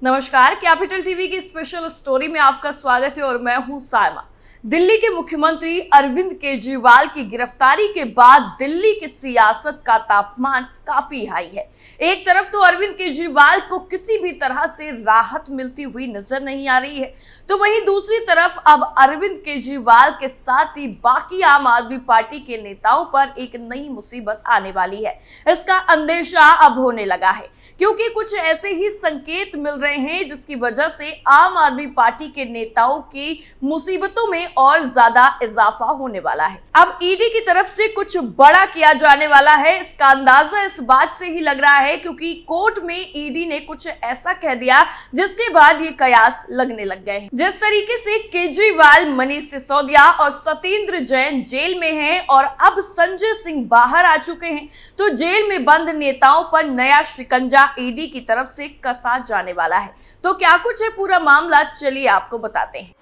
नमस्कार, capital TV की special story में आपका स्वागत है और मैं हूं सायमा। दिल्ली के मुख्यमंत्री अरविंद केजरीवाल की गिरफ्तारी के बाद दिल्ली की सियासत का तापमान काफी हाई है। एक तरफ तो अरविंद केजरीवाल को किसी भी तरह से राहत मिलती हुई नजर नहीं आ रही है, तो वहीं दूसरी तरफ अब अरविंद केजरीवाल के साथ ही बाकी आम आदमी पार्टी के नेताओं पर एक नई मुसीबत आने वाली है। इसका अंदेशा अब होने लगा है क्योंकि कुछ ऐसे ही संकेत मिल रहे हैं जिसकी वजह से आम आदमी पार्टी के नेताओं की मुसीबतों में और ज्यादा इजाफा होने वाला है। अब ईडी की तरफ से कुछ बड़ा किया जाने वाला है। इसका अंदाजा इस बात से ही लग रहा है क्योंकि कोर्ट में ईडी ने कुछ ऐसा कह दिया जिसके बाद ये कयास लगने लग गए हैं। जिस तरीके से केजरीवाल, मनीष सिसोदिया और सत्येंद्र जैन जेल में हैं और अब संजय सिंह बाहर आ चुके हैं, तो जेल में बंद नेताओं पर नया शिकंजा ईडी की तरफ से कसा जाने वाला है। तो क्या कुछ है पूरा मामला, चलिए आपको बताते हैं।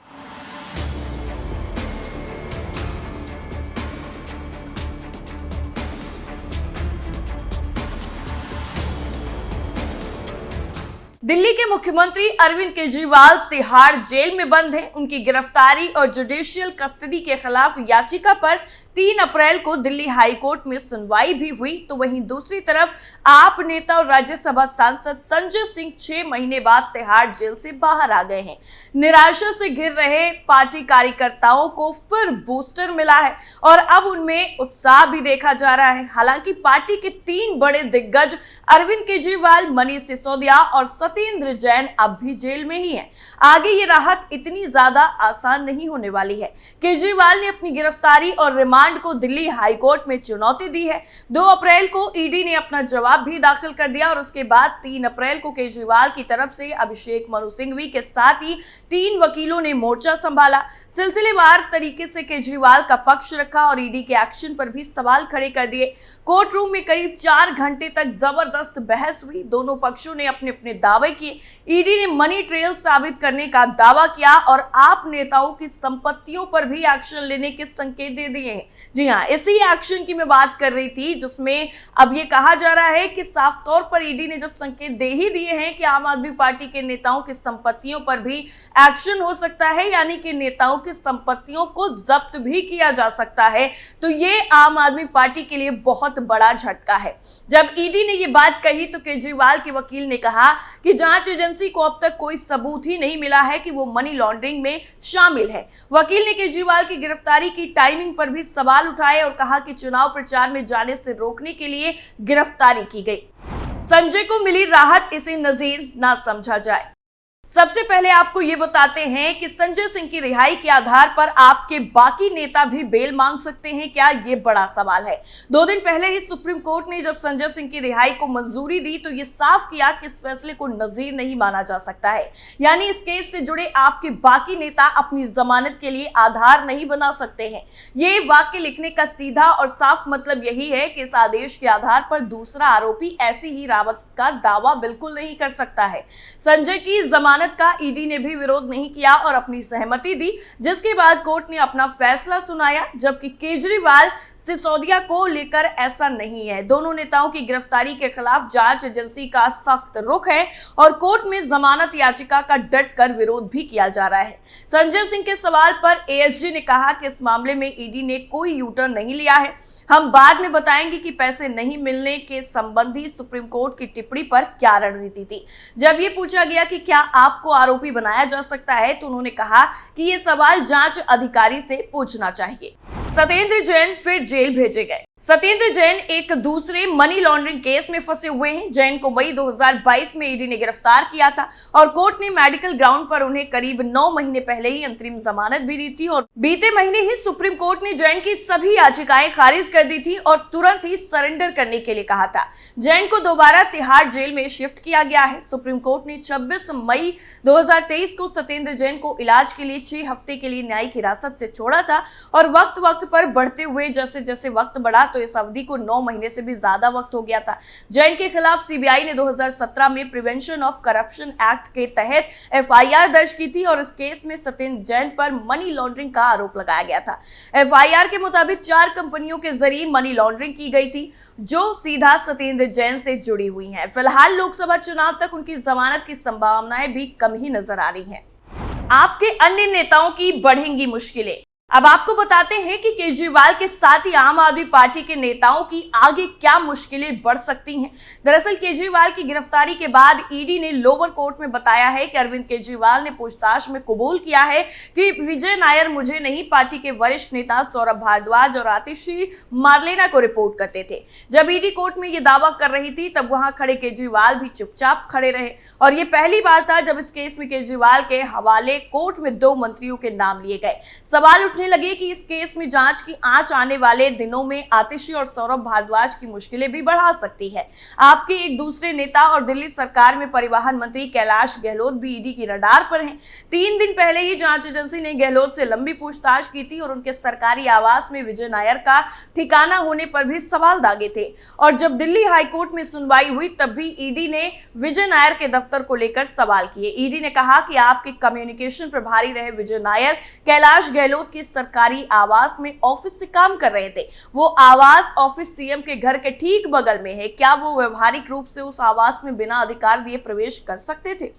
दिल्ली के मुख्यमंत्री अरविंद केजरीवाल तिहाड़ जेल में बंद हैं। उनकी गिरफ्तारी और जुडिशियल कस्टडी के खिलाफ याचिका पर 3 अप्रैल को दिल्ली हाई कोर्ट में सुनवाई भी हुई। तो वहीं दूसरी तरफ आप नेता और राज्यसभा सांसद संजय सिंह 6 महीने बाद तिहाड़ जेल से बाहर आ गए हैं। निराशा से घिर रहे पार्टी कार्यकर्ताओं को फिर बूस्टर मिला है और अब उनमें उत्साह भी देखा जा रहा है। हालांकि पार्टी के 3 बड़े दिग्गज अरविंद केजरीवाल, मनीष सिसोदिया और सत्येंद्र जैन अब भी जेल में ही हैं। आगे ये राहत इतनी ज्यादा आसान नहीं होने वाली है। केजरीवाल ने अपनी गिरफ्तारी और रिमांड को दिल्ली हाई कोर्ट में चुनौती दी है। 2 अप्रैल को ईडी ने अपना जवाब भी दाखिल कर दिया और उसके बाद 3 अप्रैल को केजरीवाल की तरफ से अभिषेक मनु सिंघवी के साथ ही 3 वकीलों ने मोर्चा संभाला। सिलसिलेवार तरीके से केजरीवाल का पक्ष रखा और ईडी के एक्शन पर भी सवाल खड़े कर दिए। कोर्ट रूम में करीब 4 घंटे तक जबरदस्त बहस हुई। दोनों पक्षों ने अपने अपने दावे किए। ईडी ने मनी ट्रेल साबित करने का दावा किया और आप नेताओं की संपत्तियों पर भी एक्शन लेने के संकेत दे दिए हैं। जी हां, इसी एक्शन की मैं बात कर रही थी जिसमें अब ये कहा जा रहा है कि साफ तौर पर ईडी ने जब संकेत दे ही दिए हैं कि आम आदमी पार्टी के नेताओं की संपत्तियों पर भी एक्शन हो सकता है, यानी कि नेताओं की संपत्तियों को जब्त भी किया जा सकता है, तो ये आम आदमी पार्टी के लिए बहुत बड़ा झटका है। जब ईडी ने ये बात कही तो केजरीवाल के वकील ने कहा कि जांच एजेंसी को अब तक कोई सबूत ही नहीं मिला है कि वो मनी लॉन्ड्रिंग में शामिल है। वकील ने केजरीवाल की गिरफ्तारी की टाइमिंग पर भी सवाल उठाए और कहा कि चुनाव प्रचार में जाने से रोकने के लिए गिरफ्तारी की गई। संजय को मिली राहत, इसे नजीर ना समझा जाए। सबसे पहले आपको ये बताते हैं कि संजय सिंह की रिहाई के आधार पर आपके बाकी नेता भी बेल मांग सकते हैं क्या, ये बड़ा सवाल है। 2 दिन पहले ही सुप्रीम कोर्ट ने जब संजय सिंह की रिहाई को मंजूरी दी तो ये साफ किया कि इस फैसले को नजीर नहीं माना जा सकता है, यानी इस केस से जुड़े आपके बाकी नेता अपनी जमानत के लिए आधार नहीं बना सकते हैं। ये वाक्य लिखने का सीधा और साफ मतलब यही है कि इस आदेश के आधार पर दूसरा आरोपी ऐसी ही रावत का दावा बिल्कुल नहीं कर सकता है। संजय की जमानत का ईडी ने भी विरोध नहीं किया और अपनी सहमति दी, जिसके बाद कोर्ट ने अपना फैसला सुनाया। जबकि केजरीवाल, सिसोदिया को लेकर ऐसा नहीं है। दोनों नेताओं की गिरफ्तारी के खिलाफ जांच एजेंसी का सख्त रुख है और कोर्ट में जमानत याचिका का डट कर विरोध भी किया जा रहा है। संजय सिंह के सवाल पर एएसजी ने कहा कि इस मामले में ईडी ने कोई यूटर्न नहीं लिया है। हम बाद में बताएंगे कि पैसे नहीं मिलने के संबंधी सुप्रीम कोर्ट की टिप्पणी पर क्या रणनीति थी। जब ये पूछा गया कि क्या आपको आरोपी बनाया जा सकता है तो उन्होंने कहा कि ये सवाल जांच अधिकारी से पूछना चाहिए। सत्येंद्र जैन फिर जेल भेजे गए। सत्येंद्र जैन एक दूसरे मनी लॉन्ड्रिंग केस में फंसे हुए हैं। जैन को मई 2022 में ईडी ने गिरफ्तार किया था और कोर्ट ने मेडिकल ग्राउंड पर उन्हें करीब 9 महीने पहले ही अंतरिम जमानत भी दी थी और बीते महीने ही सुप्रीम कोर्ट ने जैन की सभी याचिकाएं खारिज कर दी थी और तुरंत ही सरेंडर करने के लिए कहा था। जैन को दोबारा तिहाड़ जेल में शिफ्ट किया गया है। सुप्रीम कोर्ट ने 26 मई 2023 को सत्येंद्र जैन को इलाज के लिए 6 हफ्ते के लिए न्यायिक हिरासत से छोड़ा था और वक्त पर बढ़ते हुए जैसे जैसे वक्त बढ़ा तो इस अवधि को 9 महीने से भी ज्यादा वक्त हो गया था। जैन के खिलाफ सीबीआई ने 2017 में प्रिवेंशन ऑफ करप्शन एक्ट के तहत एफआईआर दर्ज की थी और इस केस में सत्येंद्र जैन पर मनी लॉन्ड्रिंग का आरोप लगाया गया था। एफआईआर के मुताबिक 4 कंपनियों के जरिए मनी लॉन्ड्रिंग की गई थी जो सीधा सत्येंद्र जैन से जुड़ी हुई हैं। फिलहाल लोकसभा चुनाव तक उनकी जमानत की संभावनाएं भी कम ही नजर आ रही हैं। आपके अन्य नेताओं की बढ़ेंगी मुश्किलें। अब आपको बताते हैं कि केजरीवाल के साथ ही आम आदमी पार्टी के नेताओं की आगे क्या मुश्किलें बढ़ सकती हैं। दरअसल केजरीवाल की गिरफ्तारी के बाद ईडी ने लोअर कोर्ट में बताया है कि अरविंद केजरीवाल ने पूछताछ में कबूल किया है कि विजय नायर मुझे नहीं, पार्टी के वरिष्ठ नेता सौरभ भारद्वाज और आतिशी मार्लेना को रिपोर्ट करते थे। जब ईडी कोर्ट में यह दावा कर रही थी तब वहां खड़े केजरीवाल भी चुपचाप खड़े रहे और ये पहली बार था जब इस केस में केजरीवाल के हवाले कोर्ट में 2 मंत्रियों के नाम लिए गए। सवाल लगे कि इस केस में जांच की आंच आने वाले दिनों में आतिशी और सौरभ भारद्वाज की मुश्किलें भी बढ़ा सकती है। आपके एक दूसरे नेता और दिल्ली सरकार में परिवहन मंत्री कैलाश गहलोत भी ईडी की रडार पर हैं। 3 दिन पहले ही जांच एजेंसी ने गहलोत से लंबी पूछताछ की थी और उनके सरकारी आवास में विजय नायर का ठिकाना होने पर भी सवाल दागे थे और जब दिल्ली हाईकोर्ट में सुनवाई हुई तब भी ईडी ने विजय नायर के दफ्तर को लेकर सवाल किए। ईडी ने कहा कि आपके कम्युनिकेशन प्रभारी रहे विजय नायर कैलाश गहलोत की सरकारी आवास में ऑफिस से काम कर रहे थे। वो आवास ऑफिस सीएम के घर के ठीक बगल में है। क्या वो व्यवहारिक रूप से उस आवास में बिना अधिकार दिए प्रवेश कर सकते थे?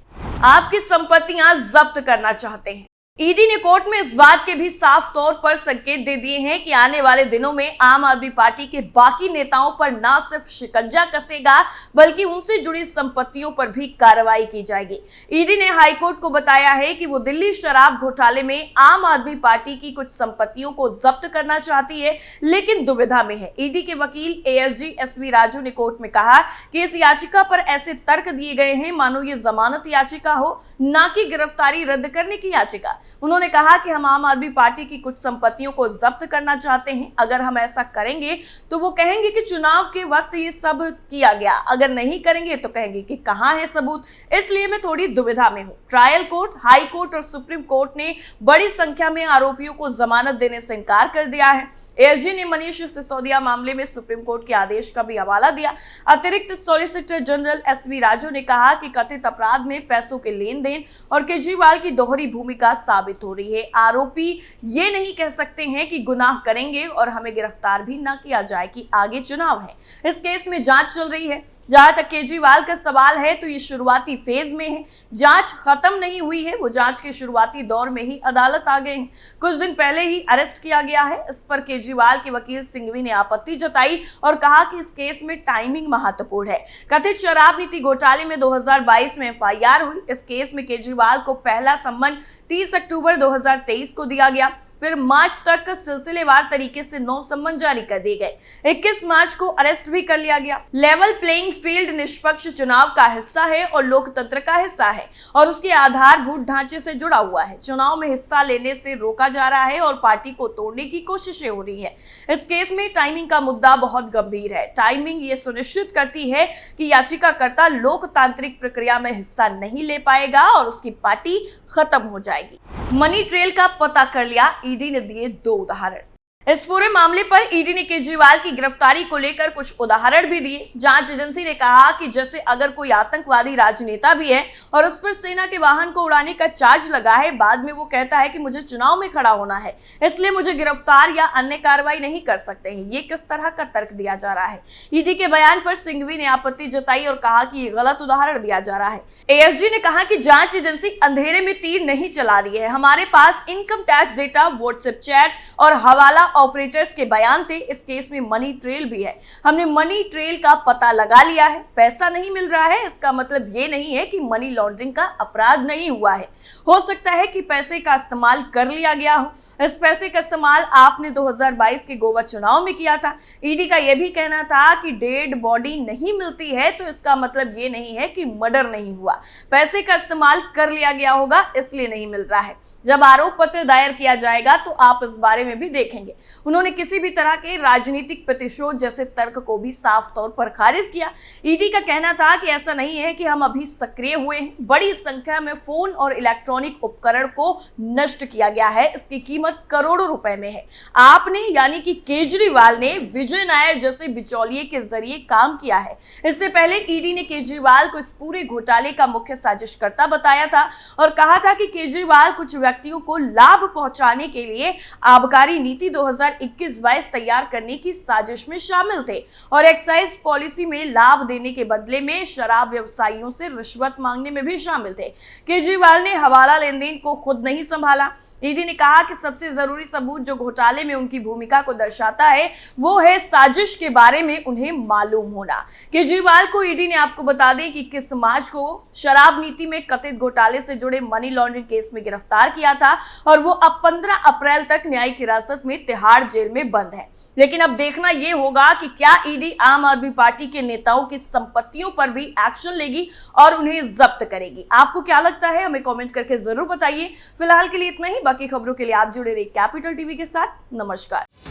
आपकी संपत्तियां जब्त करना चाहते हैं। ईडी ने कोर्ट में इस बात के भी साफ तौर पर संकेत दे दिए हैं कि आने वाले दिनों में आम आदमी पार्टी के बाकी नेताओं पर न सिर्फ शिकंजा कसेगा बल्कि उनसे जुड़ी संपत्तियों पर भी कार्रवाई की जाएगी। ईडी ने हाईकोर्ट को बताया है कि वो दिल्ली शराब घोटाले में आम आदमी पार्टी की कुछ संपत्तियों को जब्त करना चाहती है लेकिन दुविधा में है। ईडी के वकील एएसजी एसवी राजू ने कोर्ट में कहा कि इस याचिका पर ऐसे तर्क दिए गए हैं मानो ये जमानत याचिका हो, न कि गिरफ्तारी रद्द करने की याचिका। उन्होंने कहा कि हम आम आदमी पार्टी की कुछ संपत्तियों को जब्त करना चाहते हैं। अगर हम ऐसा करेंगे तो वो कहेंगे कि चुनाव के वक्त ये सब किया गया, अगर नहीं करेंगे तो कहेंगे कि कहां है सबूत। इसलिए मैं थोड़ी दुविधा में हूं। ट्रायल कोर्ट, हाई कोर्ट और सुप्रीम कोर्ट ने बड़ी संख्या में आरोपियों को जमानत देने से इनकार कर दिया है। एएसजी ने मनीष सिसोदिया मामले में सुप्रीम कोर्ट के आदेश का भी हवाला दिया। अतिरिक्त सॉलिसिटर जनरल एसवी राजू ने कहा कि कथित अपराध में पैसों के लेन देन और केजरीवाल की दोहरी भूमिका साबित हो रही है। आरोपी ये नहीं कह सकते हैं कि गुनाह करेंगे और हमें गिरफ्तार भी न किया जाए कि आगे चुनाव है। इस केस में जांच चल रही है। जहां तक केजरीवाल का सवाल है तो ये शुरुआती फेज में है, जांच खत्म नहीं हुई है। वो जांच के शुरुआती दौर में ही अदालत आ गए हैं। कुछ दिन पहले ही अरेस्ट किया गया है। इस पर केजरीवाल के वकील सिंघवी ने आपत्ति जताई और कहा कि इस केस में टाइमिंग महत्वपूर्ण है। कथित शराब नीति घोटाले में 2022 में एफआईआर हुई। इस केस में केजरीवाल को पहला सम्मन 30 अक्टूबर 2023 को दिया गया। फिर मार्च तक सिलसिलेवार तरीके से 9 सम्मन जारी कर दिए गए। 21 मार्च को अरेस्ट भी कर लिया गया। लेवल प्लेइंग फील्ड निष्पक्ष चुनाव का हिस्सा है और लोकतंत्र का हिस्सा है और उसके आधारभूत ढांचे से जुड़ा हुआ है। चुनाव में हिस्सा लेने से रोका जा रहा है और पार्टी को तोड़ने की कोशिशें हो रही है। इस केस में टाइमिंग का मुद्दा बहुत गंभीर है। टाइमिंग ये सुनिश्चित करती है कि याचिकाकर्ता लोकतांत्रिक प्रक्रिया में हिस्सा नहीं ले पाएगा और उसकी पार्टी खत्म हो जाएगी। मनी ट्रेल का पता कर लिया, ईडी ने दिए 2 उदाहरण। इस पूरे मामले पर ईडी ने केजरीवाल की गिरफ्तारी को लेकर कुछ उदाहरण भी दिए। जांच एजेंसी ने कहा कि जैसे अगर कोई आतंकवादी राजनेता भी है और उस पर सेना के वाहन को उड़ाने का चार्ज लगा है, बाद में वो कहता है कि मुझे चुनाव में खड़ा होना है, इसलिए मुझे गिरफ्तार या अन्य कार्रवाई नहीं कर सकते हैं। ये किस तरह का तर्क दिया जा रहा है? ईडी के बयान पर सिंघवी ने आपत्ति जताई और कहा कि ये गलत उदाहरण दिया जा रहा है। एएसजी ने कहा कि जांच एजेंसी अंधेरे में तीर नहीं चला रही है। हमारे पास income tax data, WhatsApp chat और हवाला ऑपरेटर्स के बयान थे। इस केस में मनी ट्रेल भी है। हमने मनी ट्रेल का पता लगा लिया है। पैसा नहीं मिल रहा है, इसका मतलब ये नहीं है कि मनी लॉन्ड्रिंग का अपराध नहीं हुआ है। हो सकता है कि पैसे का इस्तेमाल कर लिया गया हो। इस पैसे का इस्तेमाल आपने 2022 के गोवा चुनाव में किया था। ईडी का यह भी कहना था कि डेड बॉडी नहीं मिलती है तो इसका मतलब ये नहीं है कि मर्डर नहीं हुआ। पैसे का इस्तेमाल कर लिया गया होगा इसलिए नहीं मिल रहा है। जब आरोप पत्र दायर किया जाएगा तो आप इस बारे में भी देखेंगे। उन्होंने किसी भी तरह के राजनीतिक प्रतिशोध जैसे तर्क को भी साफ तौर पर खारिज किया। ईडी का कहना था कि ऐसा नहीं है कि हम अभी सक्रिय हुए हैं, बड़ी संख्या में फोन और इलेक्ट्रॉनिक उपकरण को नष्ट किया गया है, इसकी कीमत करोड़ों रुपए में है। आपने यानी कि केजरीवाल ने विजय नायर जैसे बिचौलिए के जरिए काम किया है। इससे पहले ईडी ने केजरीवाल को इस पूरे घोटाले का मुख्य साजिशकर्ता बताया था और कहा था कि केजरीवाल कुछ व्यक्तियों को लाभ पहुंचाने के लिए आबकारी नीति 2021-22 तैयार करने की साजिश में शामिल थे और एक्साइज पॉलिसी में लाभ देने के बदले में शराब व्यवसायियों से रिश्वत मांगने में भी शामिल थे। केजरीवाल ने हवाला लेन देन को खुद नहीं संभाला। ईडी ने कहा कि सबसे जरूरी सबूत जो घोटाले में उनकी भूमिका को दर्शाता है वो है साजिश के बारे में उन्हें मालूम होना। केजरीवाल को ईडी ने, आपको बता दें कि 21 मार्च को शराब नीति में कथित घोटाले से जुड़े मनी लॉन्ड्रिंग केस में गिरफ्तार किया था और वो अब 15 अप्रैल तक न्यायिक हिरासत में तिहाड़ जेल में बंद है। लेकिन अब देखना यह होगा कि क्या ईडी आम आदमी पार्टी के नेताओं की संपत्तियों पर भी एक्शन लेगी और उन्हें जब्त करेगी। आपको क्या लगता है, हमें कमेंट करके जरूर बताइए। फिलहाल के लिए इतना ही, बाकी खबरों के लिए आप जुड़े रहिए कैपिटल टीवी के साथ। नमस्कार।